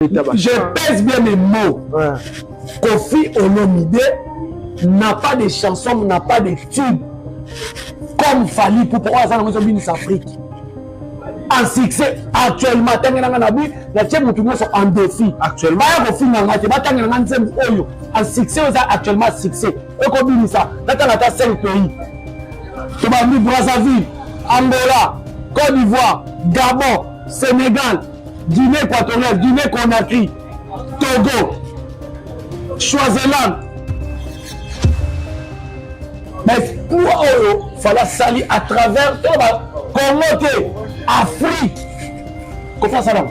Je pèse bien mes mots. Ouais. Kofi Olomide n'a pas de chansons, n'a pas de tubes comme Fali pour pouvoir faire en Afrique. En succès, actuellement, en défi. Actuellement, en succès, actuellement, succès. Et ça, dans 5 pays. Brazzaville, Angola, Côte d'Ivoire, Gabon, Sénégal, Guinée équatoriale, Guinée Conakry, Togo, Swaziland. Mais pour eux, il fallait salir à travers Congo, Afrique. Comment ça va?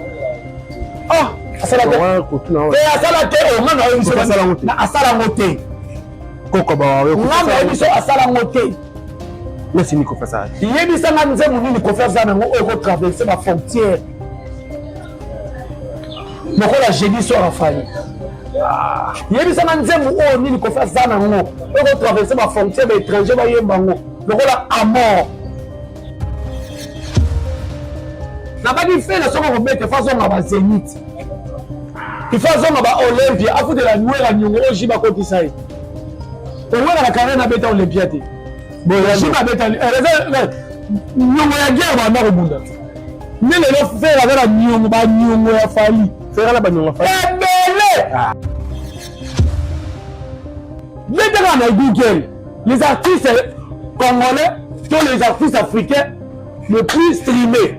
Ah, ça va. Merci Nico Fassa. Il y a des gens qui ont traversé la frontière. Mais quand j'ai dit sur la famille, il y a des gens qui ont traversé la frontière étrangère, mais à mort. Il n'a pas dit faire la somme de mettre façon à la Zénith. Il faut façon à Olympia, à foutre de la nouvelle à Nyongo, j'y vais côté ça. On voit la carrière à bêta Olympia. Bon, j'y vais bêta. Nyongo ya guerre va dans le monde. Mais les gens faire avec la Nyongo ya Fali. Faire la Nyongo Fali. Eh ben, maintenant dans Google, les artistes congolais sont les artistes africains les plus streamés.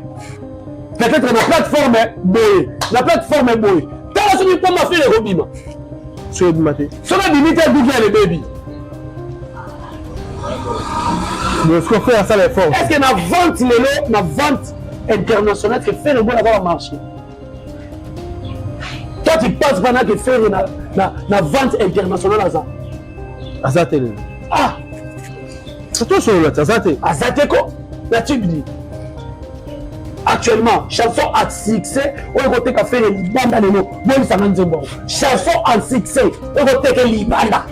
Peut-être la plateforme est boy. La plateforme est boy. T'as la souris pour ma fille les robins. Sur le matin. Sur la limite à Google les baby. Mais ce qu'on fait à ça les forces. Est-ce que la vente la vente internationale que fait le bon avoir marché? Toi tu penses pendant que faire la vente internationale à ça? À ça télé. Ah. C'est toi sur le à ça télé. À ça télé quoi? La tu dis. Actuellement, chanson à succès, on va faire les Libanda de nous. Chanson en succès, on va faire les Libanda.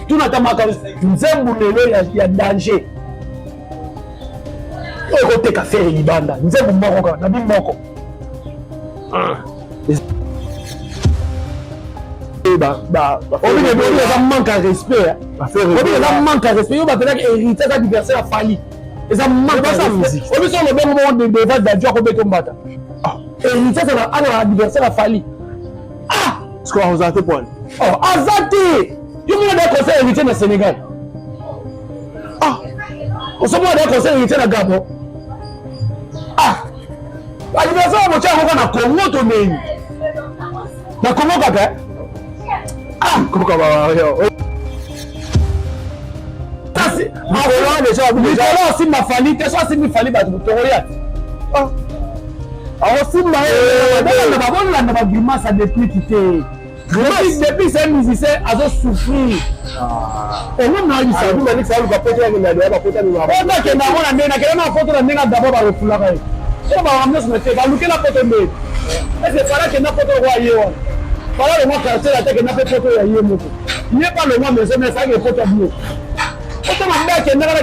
Tout n'a pas marqué. Nous avons il y a danger. On va faire les Libanda. Nous avons on manque à respect. On manque à respect. On va faire hériter d'adversaire à Fali. Et ça manque pas ça musique. On peut sur le même moment de débat d'adjoint qu'on peut tomber. Et ça va à l'adversaire à Fali. Ah! Ce qu'on a Azate point. Oh, Azate! Tu veux des conseils héritiers dans le Sénégal? Ah! On se voit des conseils héritiers dans le Gabon. Ah! L'adversaire va montrer à Congo ton nez. Dans Congo Kaka. Ah! Comment ça va? Nicolas aussi m'a fallu, tu sais, il fallait battre ton royal. Alors, si on a grimace depuis quitté. Depuis ces musiciens, ils ont souffert. Et nous, on a dit ça, nous, on a dit ça, on a porté la main, on a porté la main. On a dit que on a porté la main d'abord par le foulard. On va ramener ce métier, on va looker la porte de main. Et c'est pas là que n'a pas de royaume. Pas là, le mois quartier, la tête que n'a pas de royaume. Il n'y a pas le mois, mais c'est ça qui est porté à bout. Quand on a dit que nous avons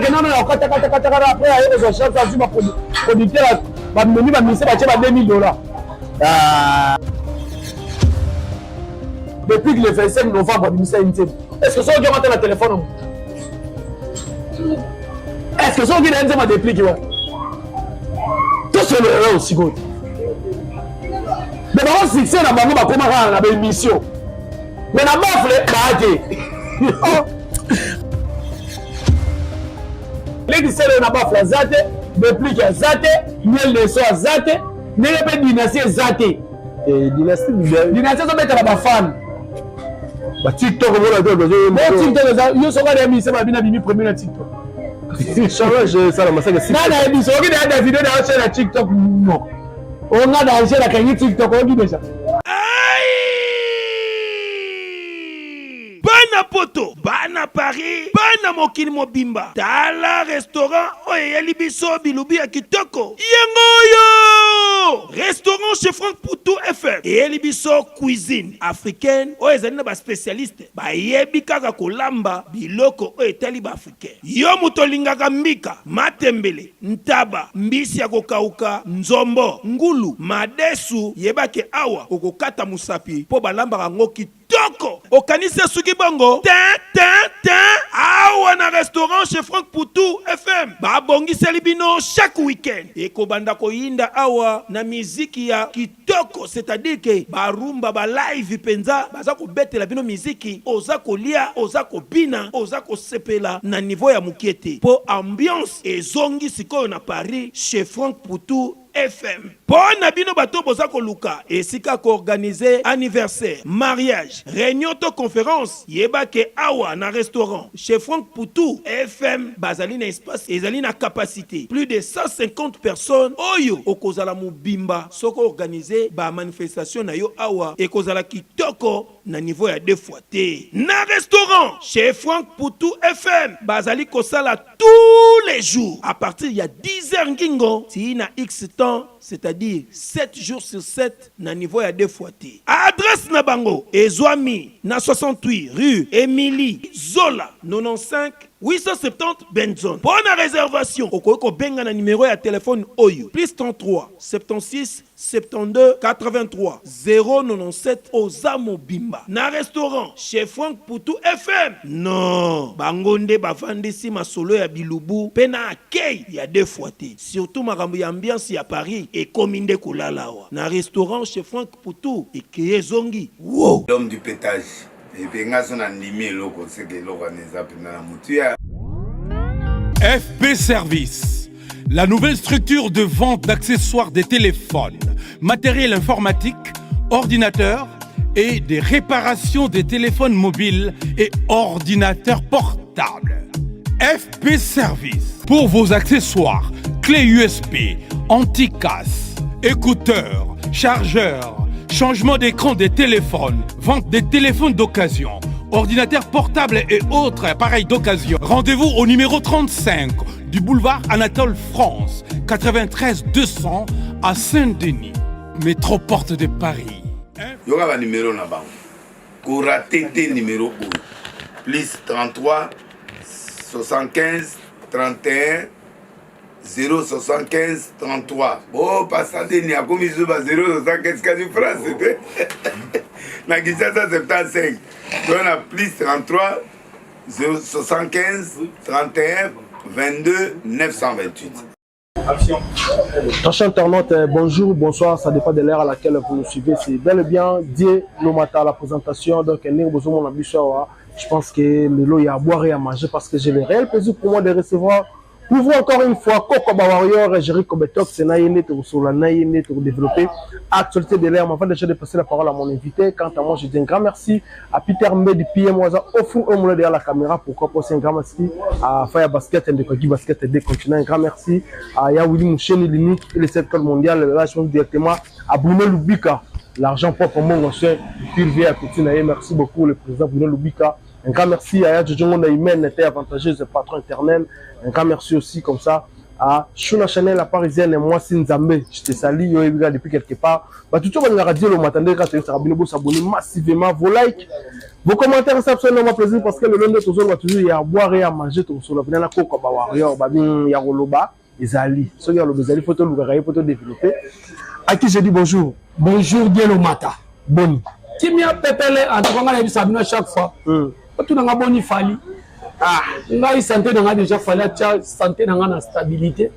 après les échanges, ça va producteur va venir va misser $2000. Depuis le 25 novembre, est-ce que ça va monter le téléphone? Est-ce que ça va dire ma déplique? Tout c'est le aussi good. Mais on succès na bango ba koma na émission. Mais na bafle ba ate. Les qui sont là-bas, Zate, depuis que Zate, miel de soie Zate, n'est pas dynastie Zate. Dynastie, dynastie, ça va être là-bas fan. TikTok, voilà, TikTok, il y a souvent des émissions, mais il y a des premiers TikTok. Change ça, la massacre. Non, la émission, il y a des vidéos dans la TikTok. Non. On a dans la cahier TikTok, on dit déjà. Bana poto, bana Paris, bana mokili mobimba. Tala restaurant, oye yali biso bilubi ya kitoko. Yengoyo! Restaurant chez Franck Poutou FM. Et Elibiso cuisine africaine. O ezali na ba spécialiste. Ba yebi kaka kolamba biloko o etali ba africain. Yo mutolingaka mbika, matembele, ntaba, mbisi ya kokauka, nzombo, ngulu, madesu, yebake awa okokata musapi po balamba rango kitoko. Okanise suki bongo. Awa na restaurant chez Franck Poutou FM. Ba bongi selibino chaque week-end. Eko banda ko yinda awa na miziki ya kitoko, c'est-à-dire que ba rumba ba live penza baza ko betela bino miziki, oza ko lia, oza ko bina, oza ko sepela na niveau ya mukiete. Po ambiance ezongi sikoyo na Paris chez Franck Poutou FM. Bon abino bato boza koluka esika ko organiser anniversaire, mariage, réunion to conférence, yebake awa na restaurant chez Franck Poutou FM bazali na espace ezali na capacité plus de 150 personnes. Oyo okozala mubimba soko organiser ba manifestation na yo awa ekozala kitoko na niveau ya 2 fois te. Na restaurant chez Franck Poutou FM bazali kosala tous les jours à partir ya 10h ngingo ti na X temps, c'est-à-dire 7 jours sur 7 na niveau ya 2 fois te. Adresse na bango ezwami na 68 rue Émilie Zola 95 870 Benzone. Bonne réservation. Okoko benga na numéro ya téléphone Oyo plus 33 76 72 83 097 Ozamo Bimba. Na restaurant chez Franck Poutou FM. Non, bangonde bavandisi masolo ya bilubu pena akei ya 2 fois te. Surtout makambo ya ambiance ya Paris et kominde kulalawa. Na restaurant chez Franck Poutou et Kiyezongi. Wow. L'homme du pétage. Et puis, on a animé l'eau, c'est que l'eau a FP Service, la nouvelle structure de vente d'accessoires des téléphones, matériel informatique, ordinateurs et des réparations des téléphones mobiles et ordinateurs portables. FP Service, pour vos accessoires, clés USB, anti-casse, écouteurs, chargeurs, changement d'écran des téléphones, vente des téléphones d'occasion, ordinateurs portables et autres appareils d'occasion. Rendez-vous au numéro 35 du boulevard Anatole France, 93 200 à Saint-Denis, métro Porte de Paris. Il y a un numéro là-bas. Koura TT numéro 1. Plus 33 75 31 075 33. Bon, passez ni à comme ils ont 075 quasi France. Na Kinshasa 75. Donc on a plus 33 075 31 22 928. Chers internautes, bonjour, bonsoir, ça dépend de l'heure à laquelle vous nous suivez. C'est bel et bien Dieu Lomata à la présentation. Donc, je pense que le lot, il y a à boire et à manger parce que j'ai le réel plaisir pour moi de recevoir. Pour vous encore une fois, Coco Warrior, Jerry Kobetok, c'est Naïne, sur la Naïne, pour développer actualité de l'air. Avant déjà de passer la parole à mon invité, quant à moi, je dis un grand merci à Peter Mbedi, PM Waza, au fond, au moulin derrière la caméra, pourquoi pas, un grand merci à Fire Basket, et de Kogi Basket, et des continents, un grand merci à Yaouli Moucheni, Limite, et les 7 codes mondiales, là, je pense directement à Bruno Lubika, l'argent propre, mon ancien, Purvé à Petit Naïe, merci beaucoup, le président Bruno Lubika. Un grand merci à Yadjojongo Naïmen, était avantageuse, le patron éternel. Un grand merci aussi comme ça à Shuna Chanel, la parisienne, et moi, Sinzambe. Je te salue, yo, depuis quelque part. Bah, tout le monde a dit, on m'attendait quand tu s'abonner massivement. Vos likes, vos commentaires, c'est absolument plaisir parce que le lundi, toujours, il y a à boire et à manger. Tout sur le plan, Coco Warrior, il y a Roloba, Izali. Ce qu'il y a le Izali, photo, le photo développé. À qui je dis bonjour. Bonjour, Dielo Mata. Boni. Qui m'a pépélé en tout cas, il a chaque fois. Tout dans la bonne fali. Ah, ngai santé dans déjà fallait santé dans la stabilité.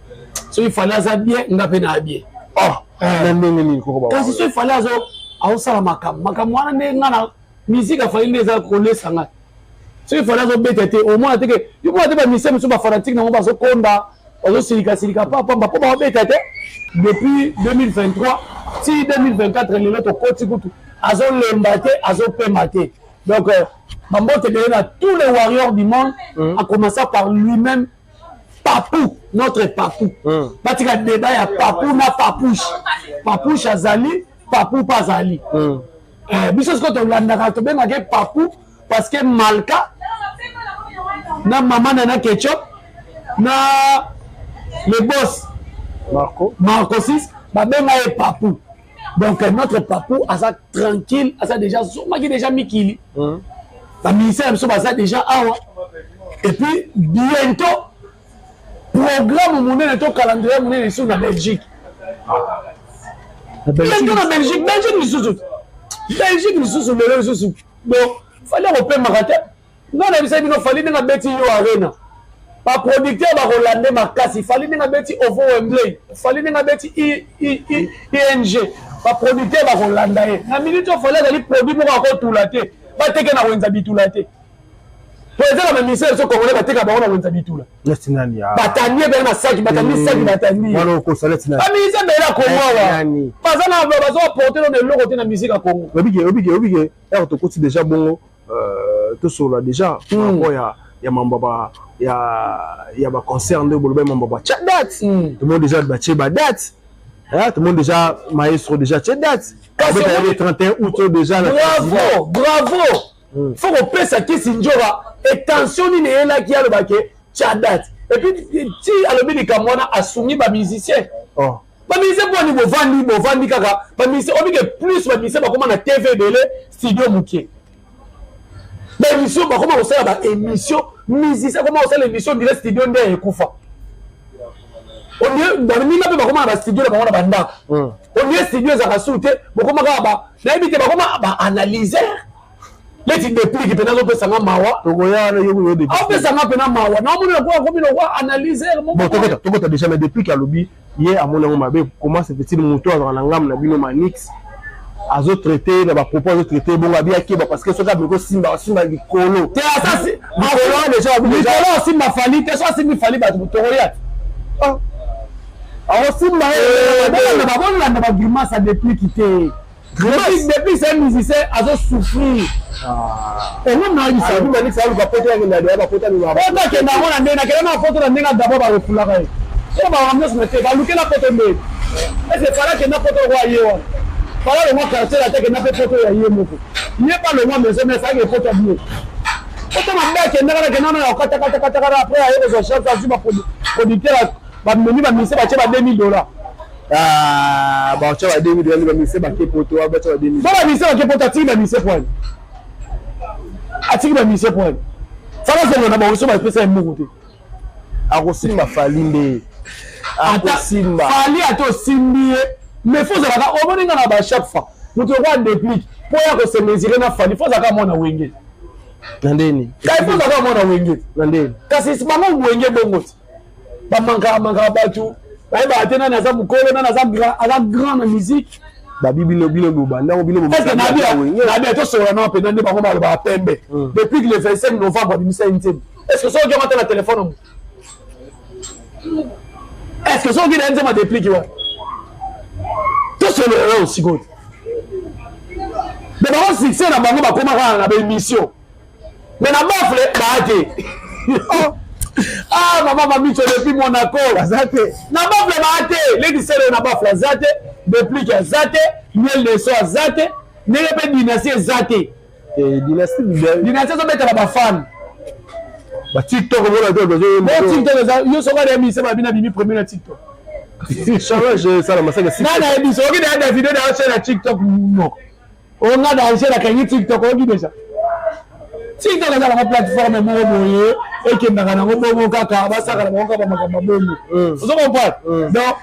So il fallait ça bien, n'a pas bien. Oh, quand il fallait ça, au salamaka, makamwana ngana musique a fallu les accoler sanga. So il fallait ça bête au moins que il faut être misé monsieur ba fanatique dans baso konda, baso silika papa ba bête depuis 2023, si 2024 les autres côté kutu, azo lembate, azo pemate. Donc Bambote à tous les warriors du monde, en commençant par lui-même, Papou, notre Papou. Parce qu'il y a débat, il y a Papou, na Papouche. Papouche Azali, Papou pas Azali. Bisous quand on l'a dit, Papou, parce que Malka, na maman nana ketchup, na le boss, Marco 6, babenga ye papou. Donc notre papou a ça tranquille, a ça déjà qui déjà mikili. La ministère a ça déjà awa. Et puis bientôt programme monnaie to calendrier monnaie sur la Belgique. Bientôt la Belgique ni sous. Belgique ni sous le sous. Donc fallait repérer marathon. Non la bisa bino fallait na beti yo arena. Pas producteur ba Hollandais makasi, fallait na beti Ovo Wembley, fallait na beti ING. Pas producteur ba Hollandais. Na minute fallait aller produit pour encore tout la té. Ba teke na wenza bitula té. Pour exemple, le ministère de Congolais va te cabaret dans l'habitude. Latinani. Batani ben na sac, batani sac batani. Voilà ko ça latinani. La ministère de la Congo. Pas ça na va porter dans le côté na musique à Congo. Obige. Er to côté déjà bon to sur là déjà. Bon ya mamba ya ba concert de boloba mamba chat date. Tout le monde déjà batché ba date. Tout le monde déjà maestro déjà chat date. Le 31 août déjà la. Bravo. Faut qu'on paie ça qui s'injora. Et tension ni là qui a le baquet, tchadat. Et puis si à le béni kamwana a soumis ba musicien. Oh. Ba musicien pour niveau vandi kaka. Ba musicien oblige plus ba musicien ba comment na TV de studio Mukie. Ba émission ba comment on sait ba émission musicien comment on sait l'émission direct studio ndé ekufa. On est dans ni ba comment ba studio ba ba ndaka. On est studio za kasute ba comment ba na ebite ba comment ba analyser. Les types de prix qui peuvent nous faire mawa. On peut s'en appeler mawa. Non, on va analyser. Bon, tu as déjà mis depuis qu'à lobby hier à mon nom comment se fait-il moto dans la gamme na bino manix à autres traités, na ba propose traiter bon bien qui parce que ce gars me simba colo. T'es assassin. Colo déjà colo simba fali, t'es ça simba fali ba toroya. Ah. Alors simba na ba grimace à depuis quitter. Depuis ces musiciens à souffrir. Et même dans l'histoire, vous m'avez dit que ça va porter un gars, va porter un gars. On a qu'un amour, on a qu'un porte un gars d'abord par le foulard. Et bah on va se mettre, va louer la porte de. Et c'est pas là que n'a pas de roi hier. Pas là le mois quartier la tête que n'a pas porté hier moko. Il n'est pas le mois mais c'est ça qui est porté bien. Autant ma mère qui n'a pas que n'a pas kata après à eux chef ça ma producteur va me venir me c'est ba $2000. Ah, bah tu vas $2000 va me c'est ba qui poto va tu vas $2000. Bah va me c'est ba qui poto ti ba me c'est point. Atiki ba mise point. Fala zo na ba oso ba pesa mukuti. Akosimba falinde. Akosimba. Fali ato simbie. Mais faut zaka o moninga na ba chaque fois. Mutu kwa déplique. Pour ya ko se mesurer na fali faut zaka mona wenge. Nandeni. Kai faut zaka mona wenge. Nandeni. Kasi sibango wenge bongo. Ba manga batu. Ba ba atena na za mukolo na za grand na musique. Depuis que le 25 novembre 2005, est-ce que ça vous avez un téléphone? Est-ce que ça vous avez un dépliqué? Tout ce que aussi good. Mais on s'est dit que émission. Mais la bafle, ah, maman m'a mis depuis Monaco. Na bafle baate, les discernés na bafle zate. Depuis que Zate, miel de soie Zate, n'est pas dynastie Zate. Dynastie ça mettre la fan. Ba TikTok on a besoin. TikTok yo so ga demi c'est ba bina bimi premier TikTok. Change ça la masaka. Na émission qui a des vidéos dans sur TikTok non. On a dans sur la canne TikTok on dit déjà. TikTok est la plateforme moye et qui n'a pas bon kaka ba ça ka ba ka ba makambo. Vous comprenez? Donc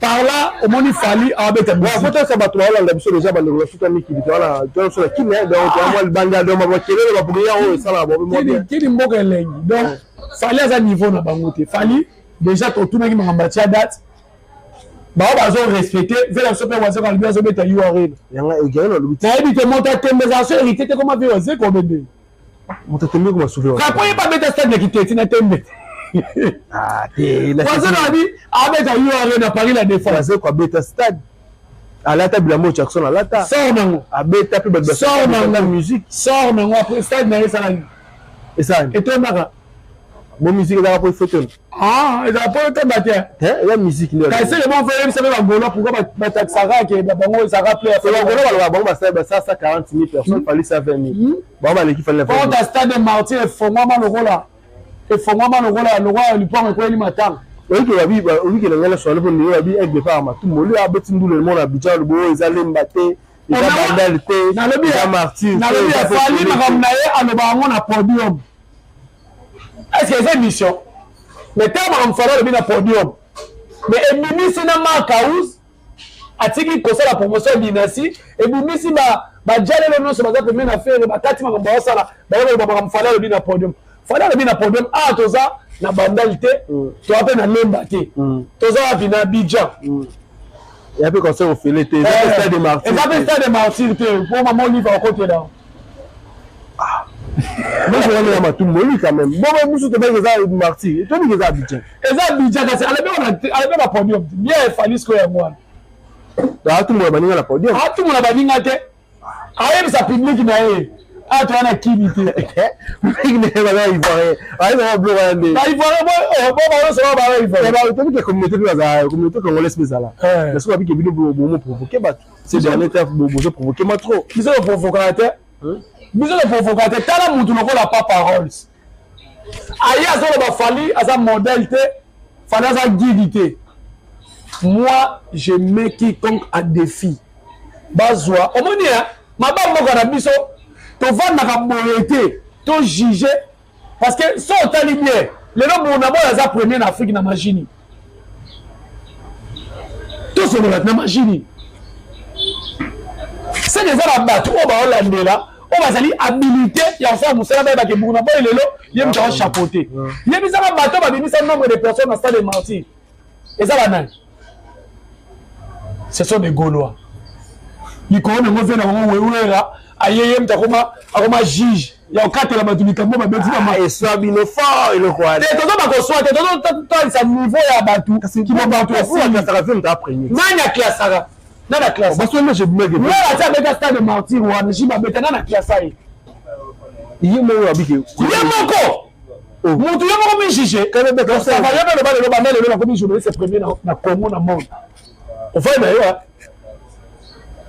par là, au moins il fallait avec un bon. Faut ça battre là, la mission déjà dans le foot ami qui dit voilà, tu sur la qui mais donc moi le banga de ma voiture va pour rien ça là bon moi bien. Qui dit mboka lengi. Donc fallait à niveau na bangote. Fallait déjà tout na qui m'a bâti date. Ba ont respecté, vers la super voisin quand bien se mettre you arena. Yanga e gana le but. Na ebite monter tembezation hérité comment faire c'est comme bébé. Monter tembe comme souffler. Après pas mettre stade qui était na tembe. Ah, t'es là. Parce que dit, avec un URL à Paris la défense. C'est quoi bêta stade? À la table la moitié Jackson à la table. Sors non. À bêta plus belle. Sors non la musique. Sors non après stade mais ça et ça. Et toi Mara. Mon musique là pour photo. Ah, et après toi Batia. Hein, la musique là. Quand c'est le bon frère, ça va Angola pourquoi ba taxara que bango ça rappelle. Angola bango ça 40 000 personnes, fallait ça 20 000. Bon bah l'équipe fallait. Quand stade Martin faut moi le rôle là. Et faut moi le roi lui prend quoi il m'attend. Oui, que la ngala soit le bon niveau, avec des parts, tout le monde a bâti le monde à Bidjan, le beau, ils allaient me battre, ils allaient bandalité, ils allaient martyr. Dans le bien, fallu me ramener à le baron à podium. Est-ce que c'est une mission? Mais tellement on fera le bien à podium. Mais et Mimi c'est dans ma cause, a tiki kosa la promotion dynastie et Mimi si ba jale le nom sur ma première affaire, ba tati ma ba sala, ba me fala le bien à podium. Fala le bien à podium ah toza na bandalité, tu appelles na lembate. Toza bina Bidjan. Et après quand ça on fait l'été, ça stade de martyr. Ça fait stade de martyr pour maman livre à côté là. Moi je vais aller à tout le monde quand même. Bon mais nous te bien que ça martyr. Toi ni que ça Bidjan. Et ça Bidjan c'est allez bien podium. Bien fallu ce que y a moi. Da tout le monde baninga la podium. Ah tout le monde baninga te. Aye ça public na e. Ah tu as na kimité. Public ne va pas y voir. Aye ça va bloquer ndé. Bah il faut bon ça va il faut. Eh bah tu que communauté la communauté congolaise mais ça là. Parce que abi que bino bo provoquer ba. C'est dernier temps bo provoquer ma trop. Qui sont provocateur? Biso le provocateur, tala mutu noko la pas paroles. Aïe azo le ba fali asa modèle te, fali asa guidité. Moi, je mets quiconque à défi. Bazwa, omoni hein, ma ba moko na biso, to vanda ka boyete, to juger parce que so tali bien, le nom mon abo asa premier en Afrique na magini. Tout ce monde na magini. C'est des gens là tout ba olandela. On va aller habilité il y a ça musala ba ke buna boy lelo yem ta chapeauté yem ça ba bateau ba bimisa nombre de personnes dans stade de martyr et ça va nan ce sont des Gaulois ils connaissent mo vena mo wewera ayem ta koma juge ya okate la matulika mo ba beti na et ça bino fort et le quoi te to ba ko soit te to ça niveau ya batu qui mo batu aussi ça va faire ta premier nanya classara na la classe parce que moi je me dis moi ça beta stade de martyr wa je ba beta na classe ai yimo abike yemoko mutu yemoko mi juger quand même beta ça va yemoko le ba le ba le comme journaliste premier na Congo na monde on va na yo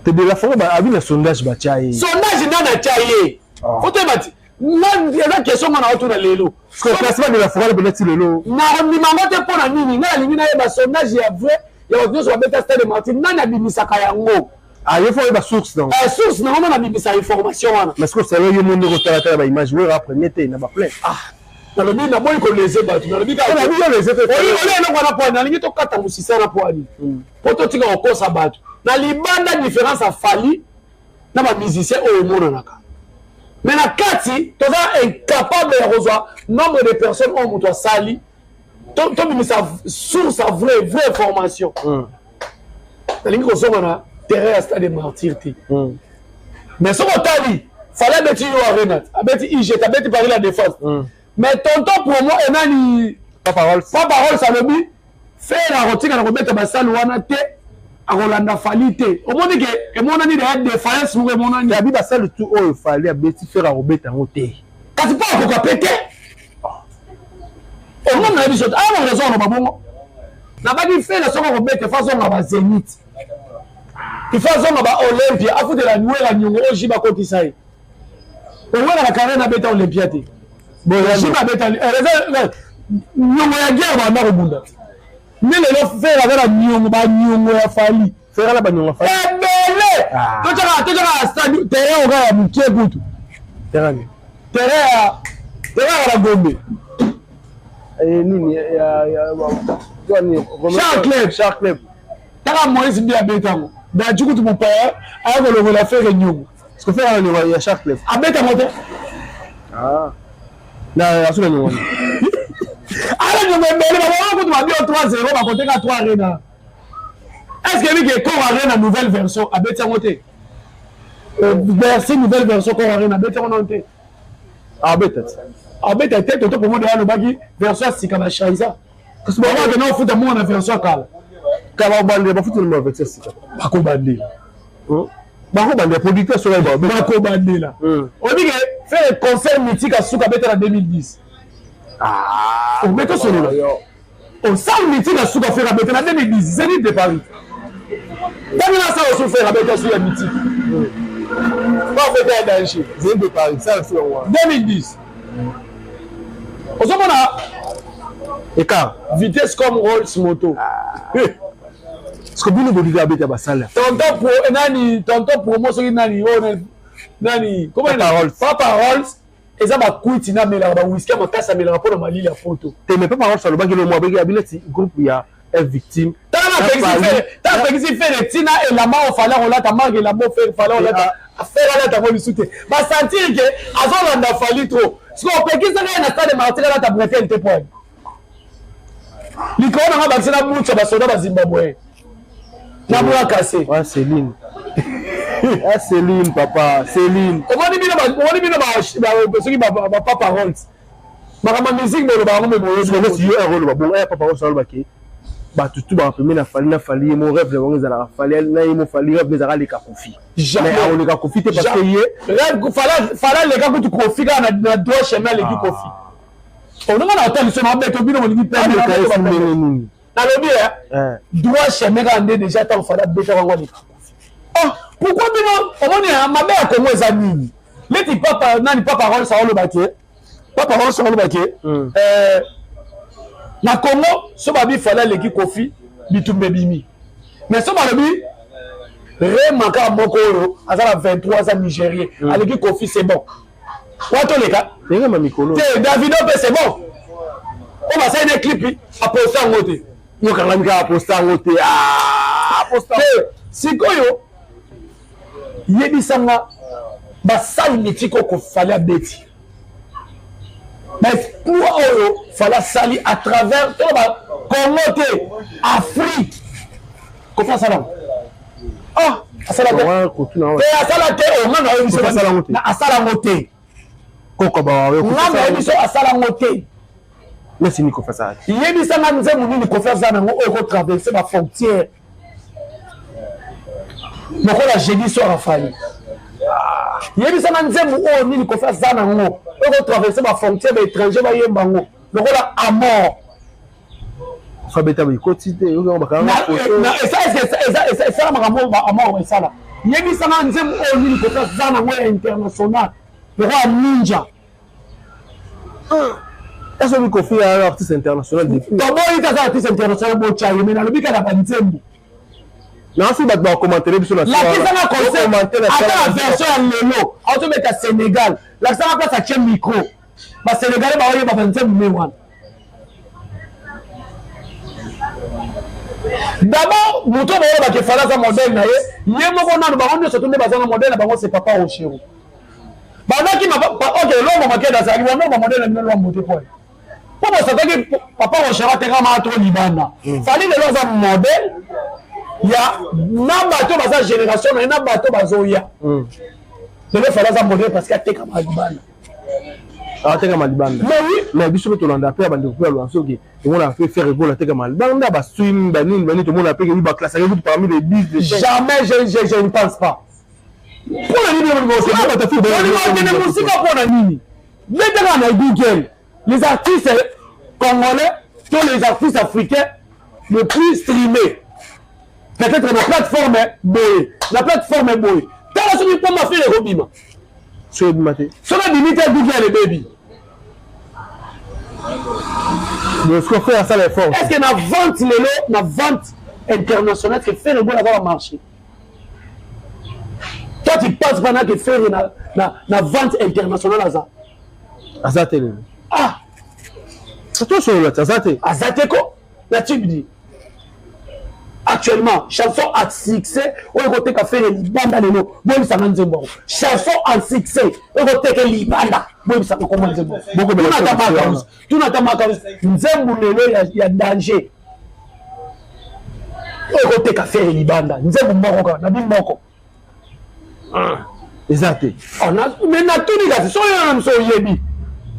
te de la forme abi na sondage ba chaye sondage na chaye faut bati non il y a une question na autour na lelo parce que classement de la forme peut-être lelo na mi mangote pour na nini na lingi na ba sondage ya vrai ya audio sur beta stade de martyr nani abimisaka yango ah il faut une source donc source na on a bimisa information wana mais ce que ça veut dire monde retata ba image oui après nete na ba plein na lobi na boy ko les ebatu na lobi ka na bi les ebatu ole na kwa na po na lingi to kata musisa na po ani poto tika okosa batu na libanda différence a fali na ba musicien o mona naka mais na kati toza incapable de rejoindre nombre de personnes on moto sali to bimisa source a vraie information na lingi ko songa na terrain à stade de martyr te mais ce tali fallait beti yo arena abeti IG tabeti Paris la défense mais tonton pour moi enani pas parole ça lobi faire la rotika na kobeta basal wana te akolanda fali te omoni ke emonani de défense ou emonani ya bi basal tout o fali abeti faire la robeta ngote kasi pas ko kapete o mon na biso ah mon raison na babongo na ba di faire soko kobeta façon na ba Zénith il faut zonga ba Olympia afu de la nuera nyongo oji ba kotisai o wala la carrière beta Olympia te bon oji ba beta nyongo ya guerre ba na robunda mais le faire avec la nyongo ya fali faire la ba nyongo fali ebele to tjaka stade terrain o ga ya mukie kutu terrain la Gombe nini ya Shark Club taka Moïse Mbia betango da jukutu mon père ayako le la faire nyongo ce que faire le ya Shark Club abeta mote na asuna nyongo ala nyongo mbele ba ko tu ba 3-0 ba côté ka 3 arena est-ce que lui que corps arena nouvelle version abeta mote version nouvelle version corps arena abeta mote abeta tête to pour moi de le bagi version sikama shaisa parce que ba que non foot moi na version kala kaba bande ba futu mo avec ça bako bande bako bande producteur sur ba bako bande là on dit que faire concert mythique à Souka beta en 2010 on met tout sur là on salle mythique à Souka faire beta en 2010 Zénith de Paris dans là ça aussi faire beta sur la mythique pas beta danger Zénith de Paris ça c'est 2010 on se mona Écart. Vitesse comme Rolls moto. Est-ce que vous nous devez habiter à Bassal? Tonton pour moi, c'est nani. Comment il Rolls. Papa Rolls. Et ça va coûter na mela ba whisky ma kasa mela pour ma lila photo. T'es même pas Rolls sur le banc le mois avec habileti groupe il y a une victime. T'as fait le tina et la main au fallait on l'a ta main et la main fait fallait on l'a faire là ta voix soute. Ba sentir que azon la fallu trop. Ce qu'on peut qui ça na stade de martyr là ta breté elle te point. L'icône na ba c'est la bouche ba soda ba Zimbabwe. Na boula cassé. Ouais, Céline. Ah, Céline, papa, Céline. On va dire pas parole. Ma musique, mais le baron, mais mon si un rôle, bon, pas parole sur le baquet. Bah, tout va premier, n'a fallu, mon rêve, les a fallu, il fallu, rêve, les a les cacofi. Jamais. On les cacofi, parce que rêve, fallait les gars que tu confies dans la droite chemin, les qui confient. On a entendu ce moment, mais au bout, on dit, pas de cas, dans le bien, droit chemin, quand on est déjà, il fallait bêter en haut. Pourquoi maintenant ma mère comme les amis les types papa nani pas parole sur le baquet pas parole sur le baquet na Congo ce babi fallait l'équipe Kofi bitumbe bimi mais ce babi remarquer moko à la 23 ans nigérien à l'équipe Kofi c'est bon wato les gars c'est ma mikolo Davido c'est bon on va faire un clip à poster en côté nous quand même à poster en côté poster c'est quoi yo yebisanga basali netiko ko fallait beti mais pour oyo fallait sali à travers tout ba Congo Afrique ko fa sala asala te o ngana oyo biso na asala ngote koko ba oyo ngana oyo biso asala ngote mais c'est ni ko fa ça yebisanga nzemu nini ko fa ça na ngo ko traverser ba frontière lokola jeudi soir afali yebisanga nzembo oyo nini kofa za nango oko traverse ba frontière ba étranger ba yemba ngo lokola à mort fabeta ba quotidien yo ba ka na ça makambo à mort ba sala yebisanga nzembo oyo nini kofa za nango international lokola ninja est-ce que kofi un artiste international depuis tobo ita za artiste international bo chaye mais na lobika na banzembo. Non, si vous commenter sur la version à Lelo, on te met à Sénégal. La ça place à quel micro? Parce que Sénégalais va avoir un numéro. D'abord, nous avons dit qu'il fallait un modèle. Nous avons surtout un modèle, c'est Papa Rochero. Pendant qu'il m'a pas, ok, l'homme m'a dit dans sa vie, on a un modèle, on a un modèle. Pourquoi ça fait que Papa Rochero a été vraiment Libana? Fallait un modèle. Il y a un bateau dans sa génération, mais il y a un bateau dans Zoya. Il fallait un modèle parce qu'il y a des camarades. Ah, t'es comme Alibanda. Mais oui. Mais bisous tout le monde après bande pour lancer que on a fait faire évoluer t'es comme Alibanda ba swim banine tout le monde a payé ba classe parmi les 10 jamais je ne pense pas. Pour la vidéo de musique, on musique pour la nini. Maintenant on a Google les artistes congolais, tous les artistes africains le plus streamés. Peut-être la plateforme est boy. La plateforme est boy. T'as la pas ma fille les robins. Sur le matin. Sur la limite Google les baby. Mais ce qu'on fait à ça les forces. Est-ce que la vente la vente internationale que fait le bon avoir marché? Toi tu penses pendant que faire la vente internationale à ça? À ça télé. Ah. C'est toi sur l'autre, à ça télé. À ça télé quoi? Là tu me dis. Actuellement, chanson à succès, on va faire faire les bandes de l'eau. Bon, ça m'a chanson à succès, on va faire les bandes. Bon, ça m'a comment dire. Beaucoup de choses. Tout n'a pas marqué. Nzembo il y a danger. On va faire les bandes. Nzembo moko, na bi moko. Exact. On a mais na tout les gars, so yo so yebi.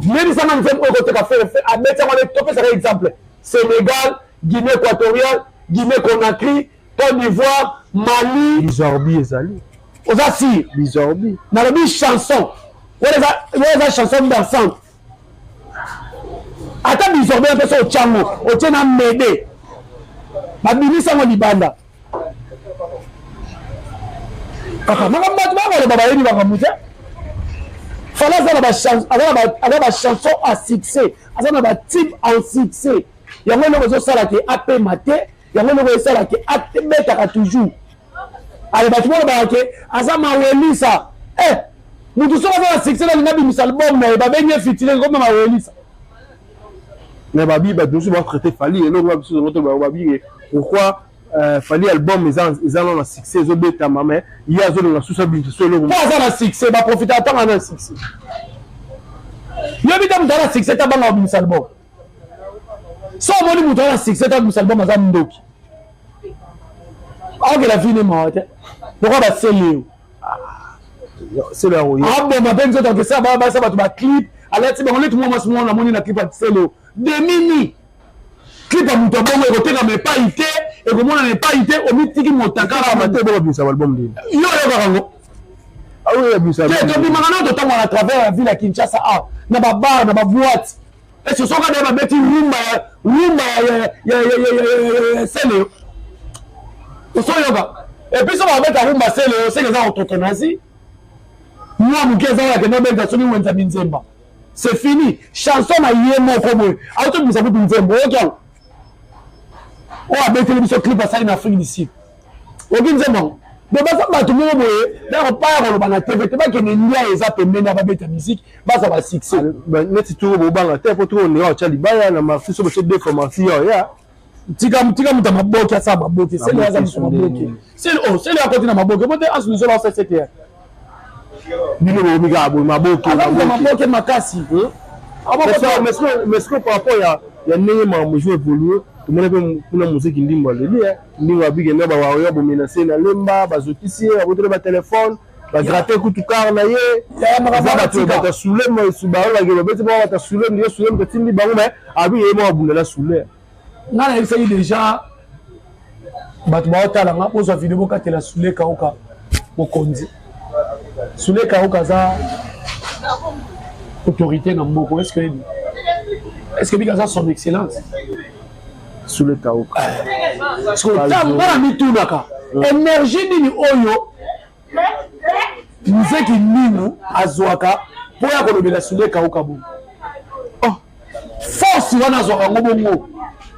Yebi ça m'a nzembo on va faire à mettre on va topper ça exemple. Sénégal, Guinée équatoriale, Guinée-Conakry, Côte d'Ivoire, Mali. Bizorbi et Zali. Aux Assir. Bizorbi. Dans la chanson. Où est la chanson dansante? Attends, Bizorbi, un peu ça au Tchango. Au Tchango, Médé. Ma bini ça mon libanda. Kaka, ma le baba yeni baka mouté. Fallait ça la chanson à succès. Ça na ba type en succès. yango eloko ezosala ke apema te yango eloko esala ke abetaka toujours ale bato balobaka ke aza mawelisa mutu soki aza na succès nalinga bimisa album na ye babengi fitile koma mawelisa mais babi bato nyonso batraité Fally eloko babiso zongo to babi pourquoi Fally album eza non na succès ezobetama mais ye azolinga susu abimisa eloko po aza na succès baprofite atanga na succès yobi ta mutu ana succès tabanga babimisa album so omoni mutu ana succès tabimisa album aza ndoki aokela fine mawa te pourquoi basele yo aboma mpe nzoto akesa basa bato baclip alati bango neti mwa mwasi mwana namoni na clip atisele yo demini clip ya mutu abongo ekotekama epai te ekomonana epai te omitiki motakala mate bobimisa album ndini yo oyokaka ngo tobimaka na totangwa na travers ya ville ya Kinshasa na babar na bavoite ese soka nde babeti rumba ya sele yo osoyoka epuis so babeta rumba sele yo seke eza ototonasi mwa moke eza oyo akende obeta soki wenza binzemba c'est fini chanson na ye moko boye aotobimisa kutu nzembo oyokiango oyo abeteli biso clip asali na Afrique du Sud oki nzembo de baza bato moko boye dako paya koloba na tv te bakende ndia eza pembeni ya babeta musique baza basuccès neti toko bobanga te po toko ondeka otya libaya na marti so boso déformation ya tika mutu amaboki asa maboki sele aza mutu maboki sele akoti na maboki bote asuluso la osesete bino bomika boye maboki makasi mais ce que par rapport ya ndenge makambo jo évolue tomoni mpe kuna muziki ndimbo aleli ndingo abikenda bawaoyo bomenase na lemba bazokisi ye abotoli batelefone bagrate kutu kar na ye bato batasule baolake babeti bao batasule ndie sule mokatindi bango me abike ye mo abundela sule nga na yebisaki déjà bato baotalanga bozwa video bokatela sule kauka mokonzi sule kauka aza autorité na mboko est ce que bika aza son excellence sule kauka mpona mitunaka énergie nini oyo muzeki nini azwaka mpo ya kolobela sule kauka bongo force wana azwaka yango bongo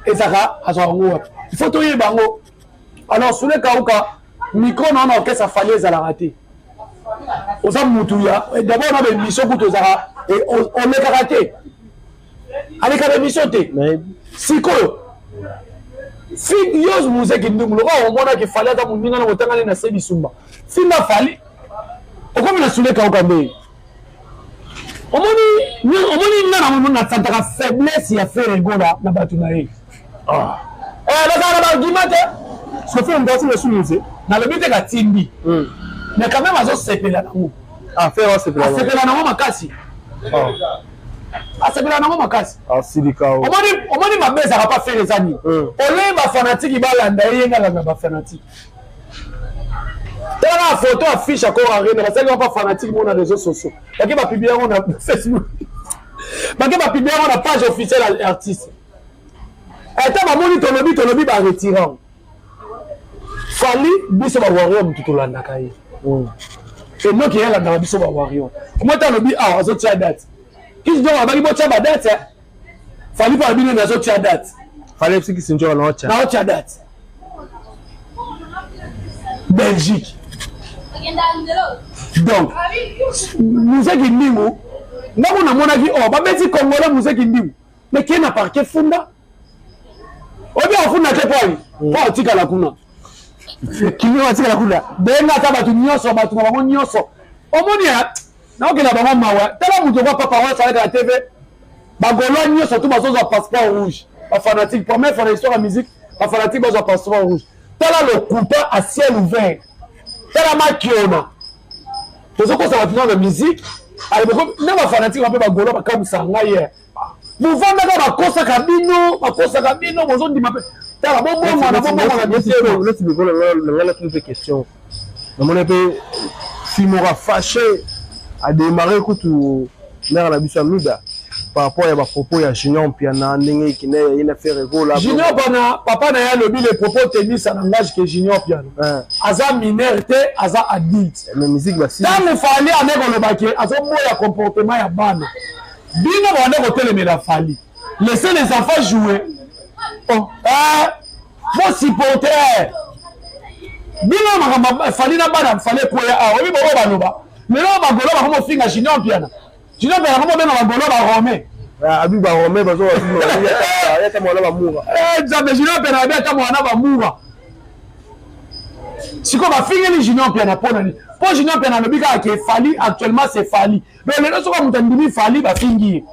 ezaka azwaka yango wapi il faut toyeba yango alors sule kauka micro na wana orchestre Fally ezalaka te oza mutu ya d'abord na bemission kutu ozaka olekaka te alekaka émission te sikoyo fi yo muzeki ndungu loka omonaki Fally ata moninga na kotangani na se bisumba finda Fally okomi na sule kauka nde omoni nga na santaka faiblesse ya faire egola na bato na ye bazala na bagima te sofe mbasi na suluze nalobi te katindi mais quand même azosepela nango asepela nango makasi asepela nango makasi omoni mabe ezaka pa faire ezani olei bafanatiki balanda ye ngalanda bafanatiki tala na photo affiche akor arena basalaki pa fanatiki mo na réseaux sociaux bake bapiblia yango na Facebook bake bapiblia yango na page officielle ya artiste ata bamoni tolobi baretirant Fally biso bawario mutu tolandaka ye enoki ye alandaka biso bawario omoi ta lobi awa azotia date kisi jongo abaki botia badate Fally mpo abino ni azotia date Fally esikisi njoka naotia date Belgique donc muzeki ndimu ndako namonaki babeti congolais muzeki ndimu mais kie na parquet funda obi afunda te poi po atikala kuna kinyo atikala kuna benga ata bato nyonso bato na bango nyonso omoni naokela bango mawa tala moto okwa papa wa salaka ya tv bagolwa nyonso tu bazozwa passeport rouge bafanatique première fois na histoire ya musique bafanatique bazwa passeport rouge tala le coupa à ciel ouvert tala makiona tozokosa bato na musique na bafanatique bape bagolwa bakamwisaka ngai ye bovandaka bakosaka bino bozondima mpe tala bobongo na bobongo question namoni mpe filmora fâché adémarré kutu mare na biso ya luda par rapport à propos ya Junior Piana ndenge kine ina faire egola Junior Piana papa na ya lobi les propos tenus en langage que Junior Piana aza mineur te aza adulte mais musique basi tant Fally aneko lobaki azo moya comportement ya bana bino bande ko telemela Fally laissez les enfants jouer Bon supporter. Bino fallait na bana fallait pour oui bon baloba. Mais là ba golo ba ko finga Junior Piana. Junior Piana ko bena ba golo ba Romé. Abi ba Romé bazo ya ta mwana ba mura. Jamais Junior Piana ba ta mwana ba mura. Siko ba finga ni Junior Piana pona ni. Pour Junior Piana le bika ke Fali actuellement c'est Fali. Mais le so ko mutandimi Fali ba fingi.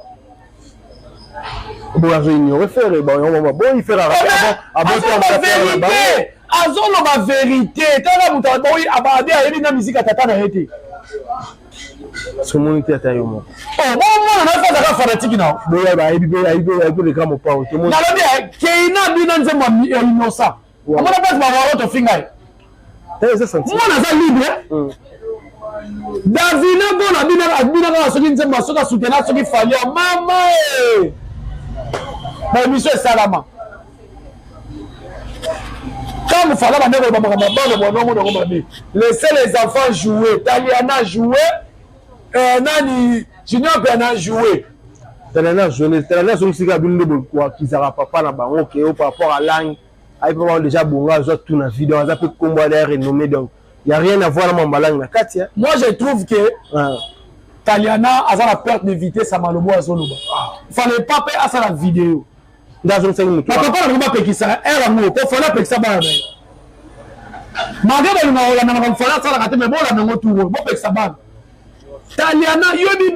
Bon la réunion référé bon il fait la azolo ba vérité tala muta boy abade ayeli na musique atata na été ce monde était tayo mo bon na fa da fanatique na boya ba ibi le grand mo pa o te mo na lo dia keina bina nzemba innocent amona pas ba wa to finga c'est senti moi na za libre Davina bona bina na soki nzemba soka soutenir soki fali mama ba mission salama quand vous fallait laissez les enfants jouer. Taliana jouer, Nani Junior Piana jouer. Taliana jouer, Taliana sont aussi cabine de quoi qui sera papa na bango ok par rapport à l'angle. Ils peuvent déjà bonga tout na vidéo, ça peut combat d'air renommé donc il y a rien à voir dans mon langue na Katia. Moi je trouve que Taliana a la perte de vitesse à Malobo à Zoloba. Il fallait pas payer à ça la vidéo. Dans un 5 minutes. Mais papa n'a pas payé ça. Elle a mot. Pour faire payer ça bas. Malgré que nous avons fait ça la raté mais bon la même tout. Bon payer ça bas. Taliana yobi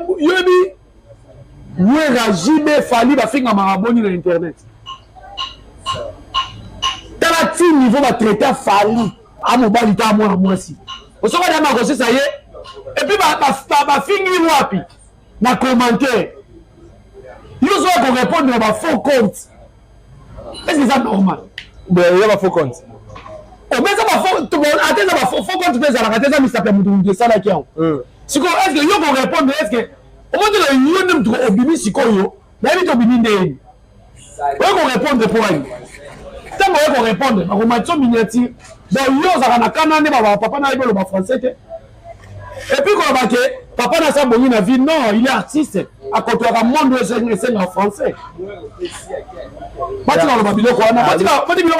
Wera Jibe Fali va finir maraboni dans internet. Dans la team niveau va traiter Fali à mobile ta moi si. Au soir de ma gosse ça y est. Et puis va finir moi puis na commentaire. Yo so ko répondre à faux compte. Est-ce que c'est normal? Ben, il y a un faux compte. Oh, mais ça va faux. Attends, ça va faux compte. Mais ça va rater ça, mais ça peut me ça là qui est. Si est-ce que yo ko répondre? Est-ce que au moins de yo nem trop obimi si ko yo. Mais il obimi ndé. Yo ko répondre pour elle. Tant moi ko répondre. Ma romantion miniature. Donc yo ça na kana ne ba papa na ibelo ba français. Et puis quand on va que papa n'a pas bonne la vie, non, il est artiste. À côté de la monde, c'est en français. Pas tu vas le babylone quoi? Pas tu vas le babylone.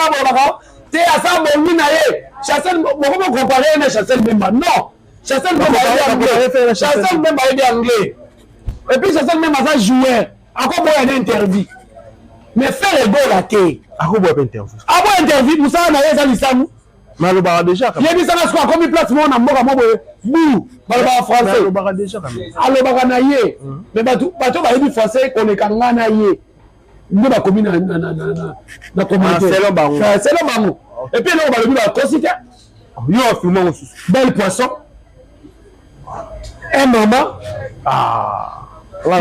T'es à ça bonne naïe. Chassel, comment comparer avec Chassel même? Non, Chassel même pas anglais. Chassel même pas anglais. Et puis Chassel même a joué. Encore moi un interview. Mais faire le goal à qui? Encore moi interview. Ah moi interview, vous savez naïe ça l'islam. Mais le bar déjà. Il y a des gens qui ont combien de place moi na moi bou. Balba français. Le bar déjà quand même. Alors ba naïe. Mais bato ba dit français qu'on est kanga naïe. Nous ba commune na commentaire. C'est le bango. C'est le bango. Et puis là on va le dire considère. Yo filmé aussi. Bel poisson. Un maman.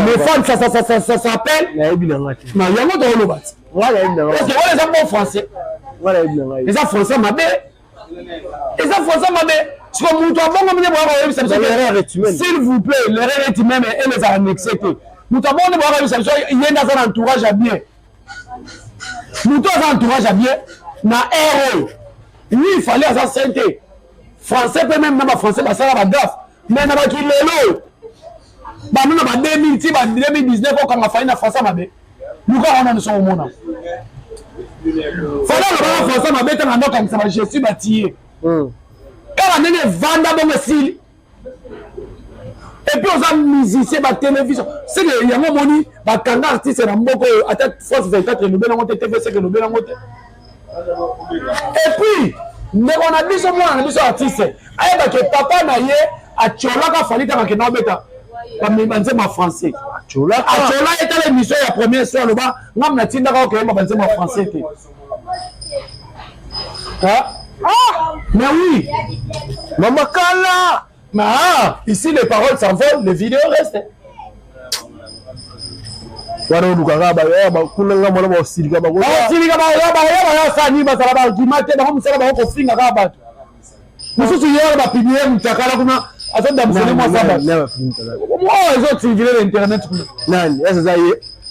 Les femmes ça s'appelle. La ebilanga. Non, il y a moi dans le bat. Voilà ebilanga. Est-ce que vous les avez français? Voilà ebilanga. Les français mabé. Les français mabé. Si vous avez un s'il vous plaît, l'erreur est humaine et elle les a annexés. Nous avons un entourage à bien. Nous avons un entourage à bien. Na héros. Oui, il fallait à sa santé. Français peut même pas français, ça va gaffe. Mais n'a pas qui l'élo. Bah nous avons 2019 quand on a fait une français mabé. Nous quand on sommes au monde. Fallait le français mabé tant qu'on comme ça je suis bâti. Quand on est vendre bon style. Et puis on a musicien la télévision. C'est que il y a un moni, ba kanga artiste na mboko attaque France 24 nous bien monter TVC que nous bien monter. Et puis mais on a dit moi on a dit artiste. Aye ba que papa na ye a chola ka fali ta ka na beta. Ba me banze ma français. Chola était l'émission la première soir le bas, ngam na tinda ka ko banze ma français té. Mais oui. Maman Kala. Mais ici les paroles s'envolent, les vidéos restent. Voilà, nous avons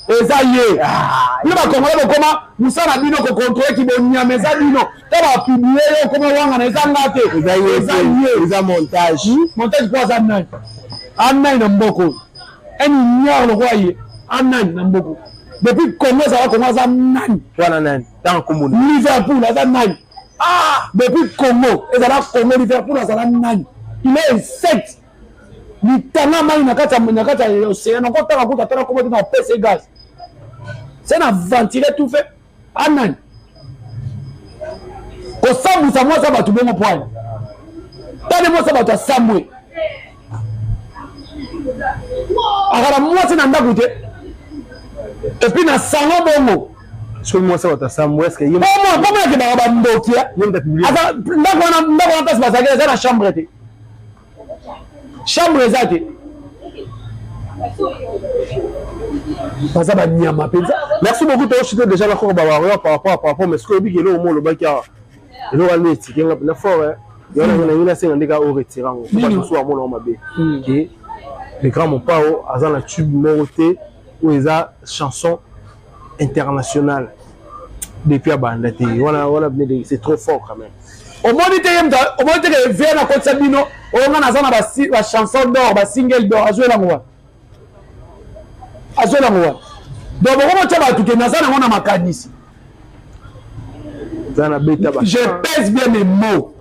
ezaye ni ba kongola bokoma musana bino ko contrôler ki bonya meza bino ta ba publier yo koma wanga na ezanga te ezaye eza montage kwa za nani anai na mboko eni nyar lo kwaye anai na mboko depuis Congo ça va commencer à nani. Voilà nani. Dans Congo. Liverpool ça nani. Ah, depuis Congo, et ça va Congo Liverpool ça nani. Il est insecte. Litana mai nakata océan encore tant que t'as comment dans PC gaz. C'est na ventiler tout fait. Anan. Ko sabu sa moi ça va tout bon point. Tane moi ça va ta samwe. Alors moi c'est nanda goûté. Et puis na salon bongo. Sur moi ça va ta samwe est-ce que yé. Comment que ba ndokia? Ata ndako passe ba ça na chambre té. Chambre zate. Merci beaucoup de chuter déjà la cour par rapport mais ce que le au moins le bac a le aller tirer la forêt il y a une assez un dégât au retirant pas soit mon homme bé qui les grands mon pas à la tube moroté ou les chansons internationales depuis à Bandate voilà c'est trop fort quand même au moins que vient à côté Sabino on a la chanson d'or ba single d'or à jouer la moi donc comment tu vas tout que na ça na makanisi je pèse bien mes mots.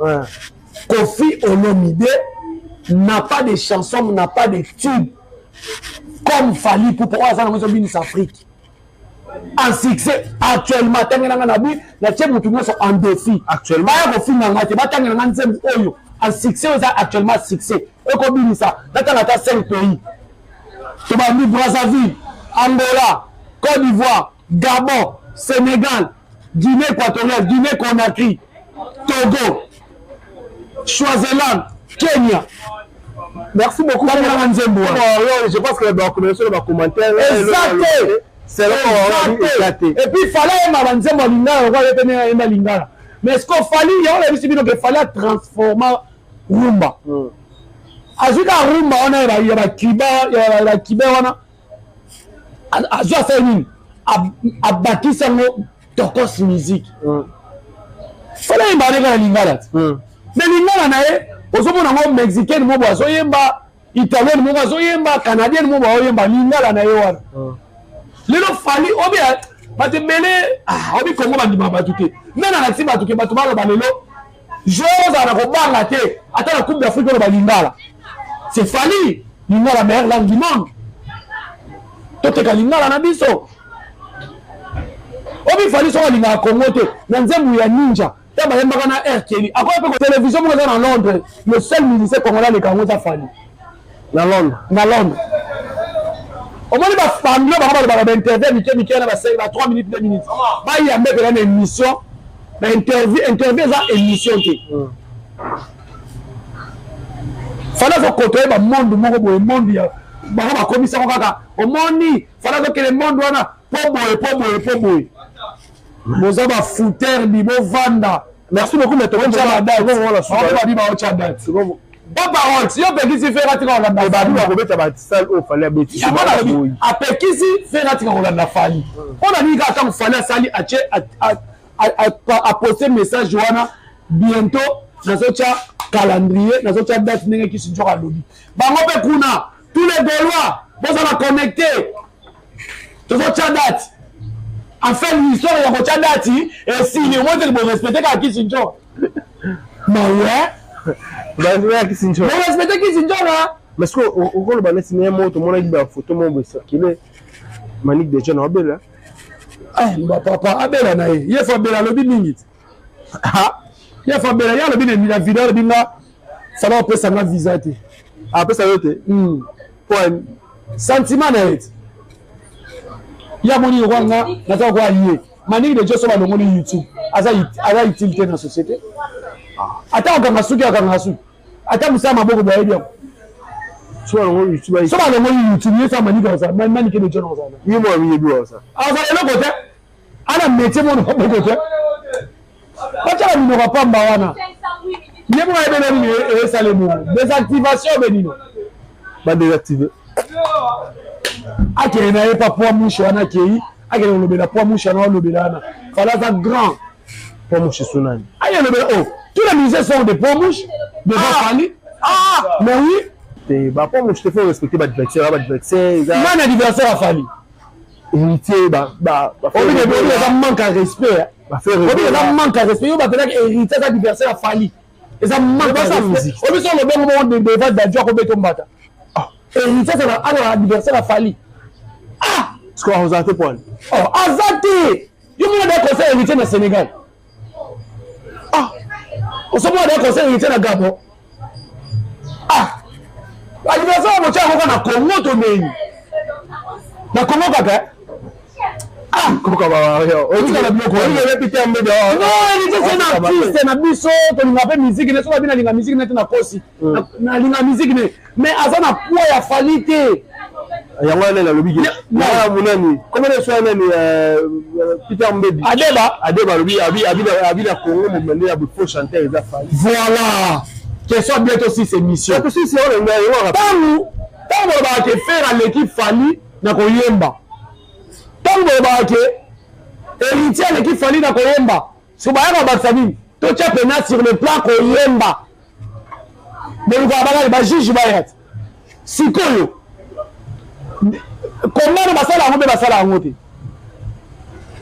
Kofi Olomide n'a pas de chansons, n'a pas de tubes comme Fali pour pouvoir ça dans les Afrique en succès actuellement en défi actuellement en succès actuellement succès et comme ça dans 5 pays Brazzaville, Angola, Côte d'Ivoire, Gabon, Sénégal, Guinée équatoriale, Guinée Conakry, Togo, Swaziland, Kenya. Merci beaucoup. Je pense que la communauté va commenter. Exact. C'est éclaté. Et puis il fallait m'avancer mon lingala. Mais est-ce qu'il fallait transformer Rumba. Azuka Rumba on a il y a Kiba on a Azua Senin a bâti ça Tokos musique. Fallait m'aller dans lingala. Mais lingala nae osomona ngo mexicain mo bozo yemba italien mo bozo yemba canadien mo bozo yemba lingala nae wana. Lelo fali obi batembele obi Congo bandima batuke. Nana na tiba tuke batu balo balelo. Joueurs à la kobanga te ata la coupe d'Afrique on ba lingala. C'est Fali, l'Inga la meilleure langue du monde. Tout est l'Inga la biso. Obi Fali sont l'Inga Congo te. Nanzemu ya ninja. Taba yemba kana R Kelly. À quoi la télévision moi dans Londres, le seul musicien congolais le Congo ta Fali. Na Londres. Au moins ba famille ba interview Mickey na ba 3 minutes 2 minutes. Ba il y a mettre une émission. Ba interview ça émission te. Fallait faut côtoyer le monde moko monde ya ba commission kaka o moni fallait que le monde wana po boy boza ba fouter bi bo vanda. Merci beaucoup mais on va dire ba o chadat c'est bon ba parole si on peut qui faire ratika on ba ba ko beta ba salle au fallait beti a pe qui faire ratika on la fali on a dit ka tant fallait sali a poster message wana bientôt nazocha calendrier nazocha date ndenge ki sinjoka lobi bango pe kuna tous les Gaulois boza na connecté tozocha date en fait l'histoire ya kocha date et si ni moi que bon respecter ka ki sinjoka mais ouais ba ki sinjoka bon respecter ki sinjoka mais ce que au golo ba nesi ne moto mona ki ba photo mo bo circuler manique de jeune obela ba papa abela na ye fa bela lobi mingi il faut bien il y a le bien la vidéo binga ça va passer na visa te après ça yote pour sentiment net il y a moni rwanga na ta kwa lié mani de joso ba longo ni YouTube aza utilité dans société ata okanga suki ata musama boko ba yedia so longo YouTube so ba longo YouTube yesa mani ka ça mani ke de jono ça yi mo wi bi ça ça le côté ana métier mon côté Pacha la minora pamba wana. Yemo ebele ni esale mo. Désactivation benino. Ba désactiver. Akere na pas poa mouche wana kei. Akere lobela poa mouche na lobela na. Fala ça grand. Poa mouche sonani. Aye lobela oh. Tous les musiciens sont des poa mouche. Des Fali. Mais oui. Bah poa mouche te fait respecter ba adversaire, Man adversaire à Fali. héritier ça manque à respect. Ça manque à respect. Il va dire que héritier ça diversaire a fallu. Et ça manque à respect. On peut le bon moment de débat d'adjoint comme ton bata. Héritier ça a diversaire a fallu. Ah, ce qu'on a osé pour lui. Oh, azate. Il y a des conseils héritiers dans le Sénégal. Ah, on se voit des conseils héritiers dans le Gabon. Ah, l'anniversaire on tient encore na Congo to meni. Na Congo kaka. Ah, comment ça va? On dit la bien quoi. Il est répété en média. Non, héritier c'est un artiste, na biso, to linga pe musique, ne so ba bina linga musique net na kosi. Na linga musique ne. Mais azana poids ya falite. Yango na la lobby. Na munani. Comment les soins nani Peter Mbedi. Adeba lobby abi na Congo mo mende ya faut chanter les affaires. Voilà. Qu'elle soit bientôt aussi ces missions. C'est aussi c'est on est tant on va te faire à l'équipe Fali na koyemba. Tant on va te héritier à l'équipe Fali na koyemba. Si ba ya ba famille, to tcha pena sur le plan koyemba. Mais on va ba juge ba yat. Sikoyo. Comment on va ça la ngombe ba ça la ngote.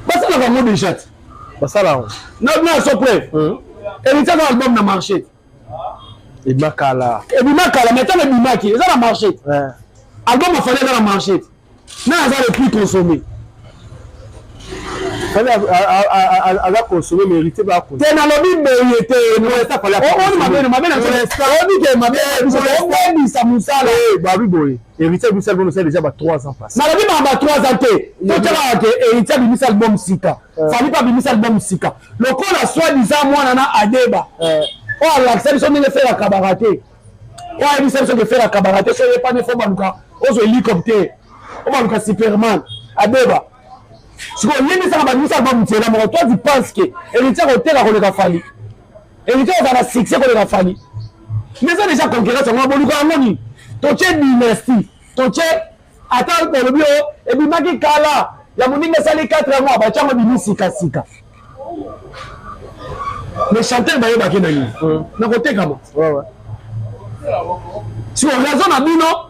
Ba ça la ngombe chat. Ba ça la. Non, s'il te plaît. Héritier dans l'album na marché. Et Makala. Et Makala, mais t'as le Bimaki, ils ont la marché. Album a fallu dans la marché. Non, ils ont le plus consommé. Elle a consommé, mais hérité pas consommé. T'es dans le bim, mais il était. On m'a dit, héritier du album déjà 3 ans passé. Mais le bim a 3 ans. Tu as héritier du album Sika. Fallait pas du album Sika. Le coup, la soi-disant, moi, nana Adeba. Oh, l'acception de faire la cabareté. Oh, l'acception de faire la cabareté. Ce n'est pas des fois, on se hélicoptère. On va Superman. Adeba. Si on y a ça, toi, tu penses que héritier hôtel a qu'on a fallu. Héritier a la succès qu'on a fallu. Mais ça, déjà, concurrence, on va beaucoup à moni. Ton chien dynastie. Ton chien, attends, pour le bureau, et puis, Maki Kala, il y a mon nid, ça les 4 mois, bah, tu as mon Sika. Mais chanter baye ba kenani na côté comment si on raisonne à bino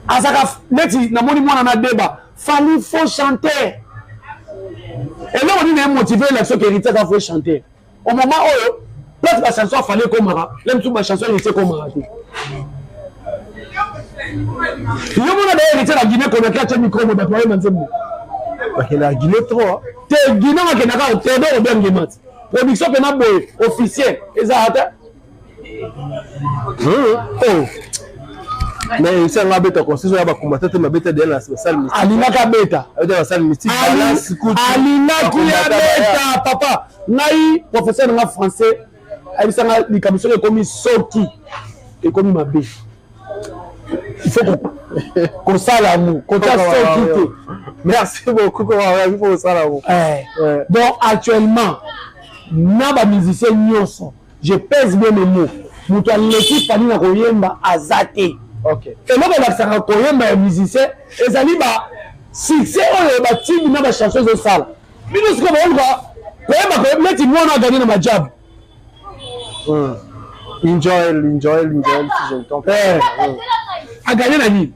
asaka neti na moni mwana na débat fallait faut chanter et là on dit motiver l'action que héritier faut chanter au moment où place la chanson fallait comme même tout ma chanson était comme yo mona da héritier la Guinée qu'on a catché micro mo ba toi manzembo parce que la Guinée trop te Guinée ma kenaka te do bien gemat production pena boy officiel ezata mais c'est un bêta construction ya ba combattre te mabeta de la salle mystique alinaka beta de la salle mystique alinaki ya beta papa ngai professeur nga français ayisanga likambiso ekomi soki ekomi mabe il faut qu'on sala mu qu'on ta soki te merci beaucoup qu'on va vivre au sala mu donc actuellement na ba musicien nyonso je pèse bien mes mots mutu aleki fani na koyemba azate ok et moi ba saka koyemba ya musicien ezali ba succès oyo ba timi na ba chanson zo sala bino siko ba koyemba koyemba leti mwana gagner na majab enjoy si j'entends a gagner na ni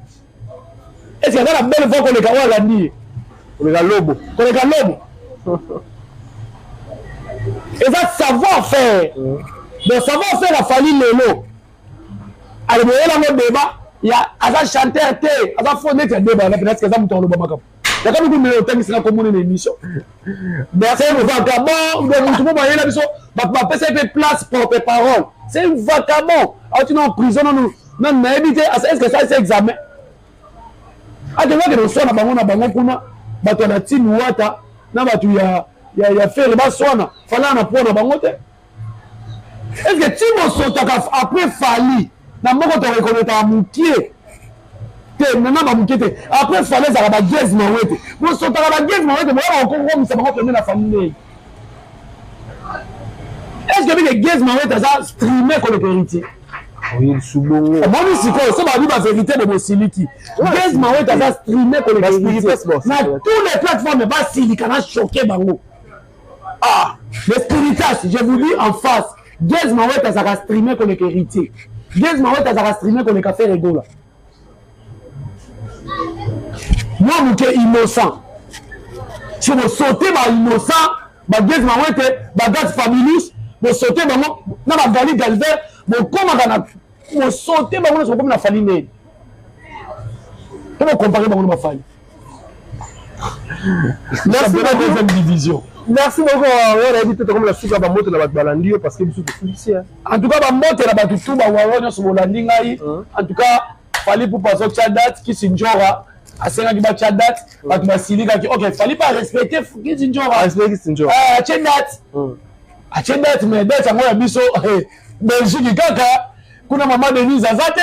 est-ce que la belle fois qu'on est kawa la ni on est lobo et ça savoir-faire. Donc savoir-faire a fallu lelo. Alors moi là mon débat, il y a à chanter té, à fonder tes débat là peut-être que ça me tourne le bon macam. Il y a comme une méthode qui sera commune une émission. Merci le vagabond, donc tout le monde va y aller biso, va passer place porte-parole. C'est un vagabond. Ah tu es en prison non mais éviter est-ce que ça c'est examen. Ah tu vois que nous sommes na bango kuna bato na tinu wata na batu ya faire ba sona fala na pona bango te. Est-ce que tu me sens après Fali na moko to reconnaître à Moukié te nana ba Moukié te après Fali ça va gaz mawete mo so ta ba gaz mawete mo on comprend ça va prendre la famille. Est-ce que les gaz mawete ça streamer comme héritier oui subongo moi si quoi ça va dire la vérité de Mosiliki gaz mawete ça streamer comme héritier na tous les plateformes va silikana choquer bango. Ah, le spiritage, je vous dis en face, Gaz Mawet a sa streamer qu'on est héritier. Gaz Mawet a sa streamer qu'on est café rigola. Moi, je suis innocent. si vous sautez par innocent, bagaz mawete, bagaz fabulous, vous sautez par moi, na bagali galver, vous comment vous sautez par moi, vous comme la faline. Comment comparer par moi faline? Merci pour la deuxième division. Merci beaucoup. On a dit tout comme la suite à Bamoto la Balandi parce que vous êtes ici. En tout cas, Bamoto la Batutu, Bawarone sur Bolandi ngai. En tout cas, fallait pour passer au Tchadat qui s'injora. À ce moment-là, Tchadat, Batubasilika qui OK, fallait pas respecter qui s'injora. Respecter qui s'injora. À Tchadat, mais dès ça moi biso Belgique kaka, kuna maman Denise azate.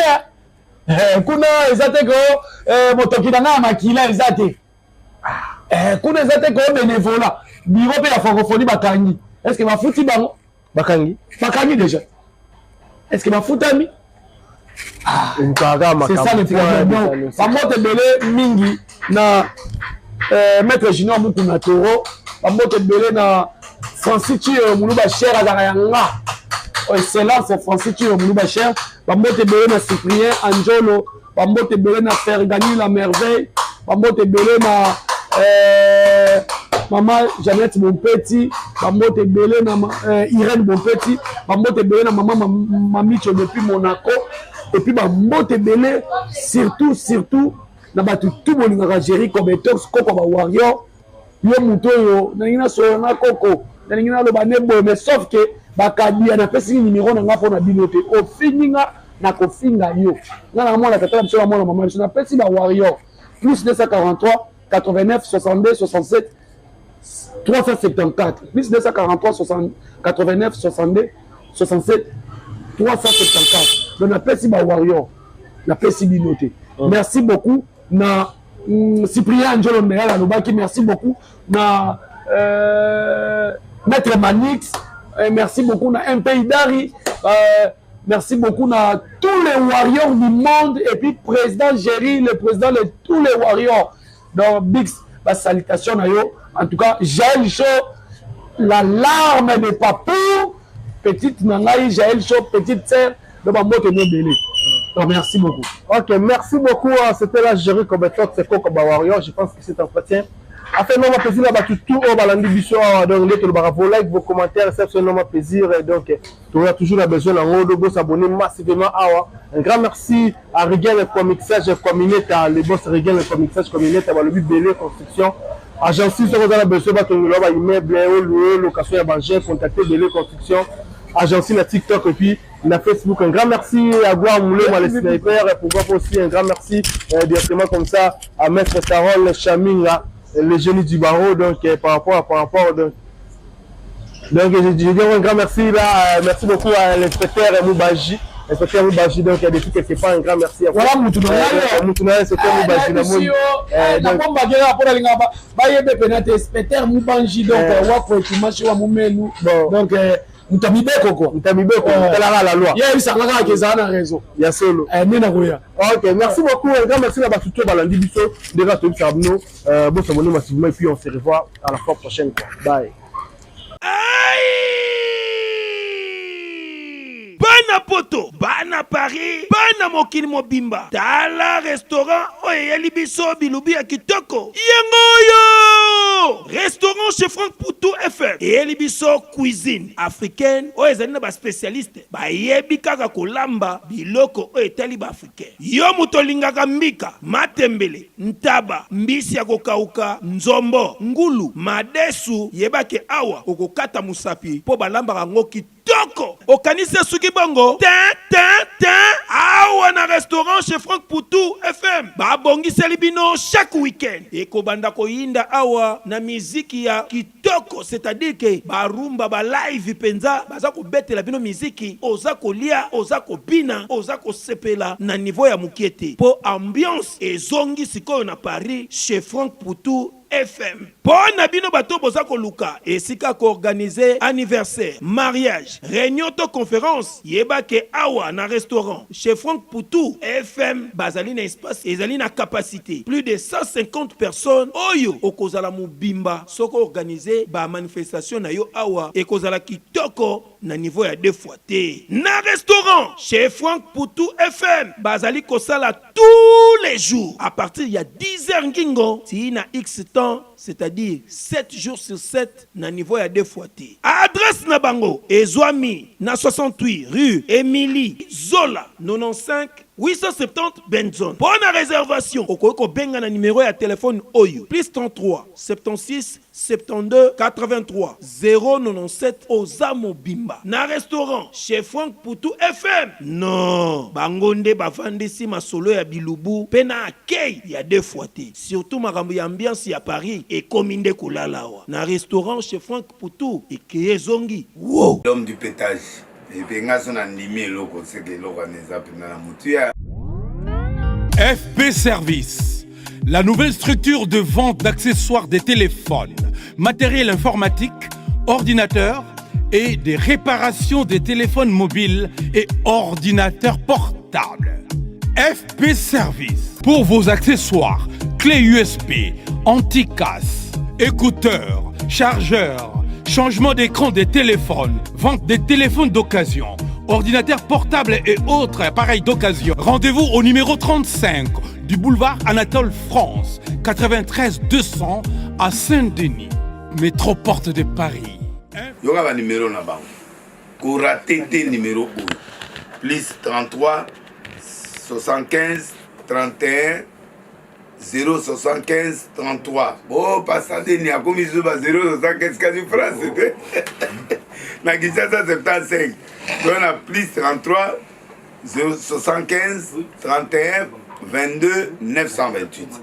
Kuna ezate ko motokina na makila ezate. Kuna ezate ko bénévolat. Bureau de la francophonie Bakangi. Est-ce que ma fouti bango? Bakangi. Bakangi déjà. Est-ce que ma foutami? C'est ça le problème. Donc, par mote belé mingi na maître Junior Mukuna Toro, par mote belé na Francis Tio Moulouba Cher Azarayanga. Excellence Francis Tio Moulouba Cher, par mote belé na Cyprien Anjolo, par mote belé na Fergani la merveille, par mote belé na Maman Jeannette Bonpetit, Mamote Belé, Irène Bonpetit, Mamote Belé, maman Mamicho depuis Monaco, et puis Mamote Belé, surtout, na batu tout bon Algérie comme Etox, Coco Warrior, yo muto yo, na sona Coco, na lo banebo, mais sauf que Bakadi a fait signer numéro na pour na binote, au fininga na kofinga yo, na moi la katala sur la maman, je na fait si ba Warrior, plus 243 89 62 67 374 plus 243 60 89 62 67 374. Donc, on appelle si Warrior, on appelle si Binoté. Merci beaucoup. Na Cyprien Angelo Meral Alobaki, merci beaucoup. Na Maître Manix, merci beaucoup. Na MP Dari, merci beaucoup. Na tous les Warriors du monde. Et puis, président Géry, le président de tous les Warriors. Donc, big salutation à yo. En tout cas, Jaël Chaud, la larme de papou, petite nangaï, Jaël Chaud, petite sœur, de ma moto Nobélé. Donc, merci beaucoup. Ok, merci beaucoup. C'était la Géry Kobetok, c'est Coco Warrior. Je pense que c'est un entretien. Afin de nous plaisir, tout au Balandi Bissot, donc les vos likes, vos commentaires, c'est absolument plaisir. Donc, tu auras toujours besoin de s'abonner massivement. Un grand merci à Régel Comixage Communette, les boss Régel Comixage Communette, le but Bélé Construction. Agence 6, on a besoin de immeuble, location à manger, contacter Bélé Construction. Agence la TikTok et puis la Facebook. Un grand merci à Guamoulé, les snipers, et pour voir aussi un grand merci directement comme ça à Maître Carole Chaming, le génie du barreau. Donc, par rapport donc je dis un grand merci là, merci beaucoup à l'inspecteur Moubaji. Inspecteur Moubaji, donc il y a des trucs quelque part, un grand merci à vous. Voilà, Moutouna, inspecteur Moubaji. Donc, Mutamibeko quoi. Mutamibeko, la loi. Il y a eu ça qui a raison. Il y a solo. Ok, merci beaucoup. Un grand merci à Batuto Balandi Bisso. Déjà, tout le monde. Bon, s'abonner massivement et puis on se revoit à la fois prochaine. Bye. Bana poto, bana Paris, bana mokili mobimba. Tala restaurant oyeli biso bilubi ya kitoko. Yengoyo! Restaurant chez Franck Poutou FM. Eyeli biso cuisine africaine. Oyezali na ba spécialiste. Ba yebi kaka kolamba biloko oyetali ba africain. Yo muto lingaka mbika, matembele, ntaba, mbisi ya kokauka, nzombo, ngulu, madesu, yebake awa okokata musapi po balamba rango kitoko. Okanise suki bongo. Awa na restaurant chez Franck Poutou FM. Ba bongi selibino chaque week-end. Eko banda ko yinda awa na miziki ya kitoko, c'est-à-dire que ba rumba ba live penza baza ko betela bino miziki, oza ko lia, oza ko bina, oza ko sepela na niveau ya mukiete. Po ambiance ezongi sikoyo na Paris chez Franck Poutou FM. Pona bino bato boza ko luka esika ko organiser anniversaire, mariage, réunion to conférence, yeba ke awa na restaurant chez Franck Poutou FM bazali na espace ezali na capacité plus de 150 personnes. Oyo okozala mubimba soko organiser ba manifestation na yo awa ekozala kitoko na niveau ya 2 fois te. Na restaurant chez Franck Poutou FM bazali kosala tous les jours à partir ya 10h ngingo ti na X temps, c'est-à-dire c'est-à-dire 7 jours sur 7 na niveau ya 2 fois T. Adresse na bango ezwami na 68 rue Émilie Zola 95 870 Benzone. Pour la réservation, au benga na numéro ya téléphone Oyo plus 33 76 72 83 097 Ozamo Bimba. Na restaurant chez Franck Poutou FM. Non, bangonde bavandisi masolo ya bilubu pena akei ya 2 fois T. Surtout makambo ya ambiance ya Paris et kominde kulalawa. Na restaurant chez Franck Poutou et Kiyezongi. Wow. L'homme du pétage. FP Service, la nouvelle structure de vente d'accessoires des téléphones, matériel informatique, ordinateurs et des réparations des téléphones mobiles et ordinateurs portables. FP Service, pour vos accessoires, clés USB, anti-casse, écouteurs, chargeurs, changement d'écran des téléphones, vente des téléphones d'occasion, ordinateurs portables et autres appareils d'occasion. Rendez-vous au numéro 35 du boulevard Anatole France, 93 200 à Saint-Denis, métro Porte de Paris. Il y a un numéro là-bas. Koratete numéro 1. Plus 33 75 31 075 33. Bon, passez ni à comme ils ont 075 quasi France. Na Kinshasa 75. On a plus 33 075 31 22 928.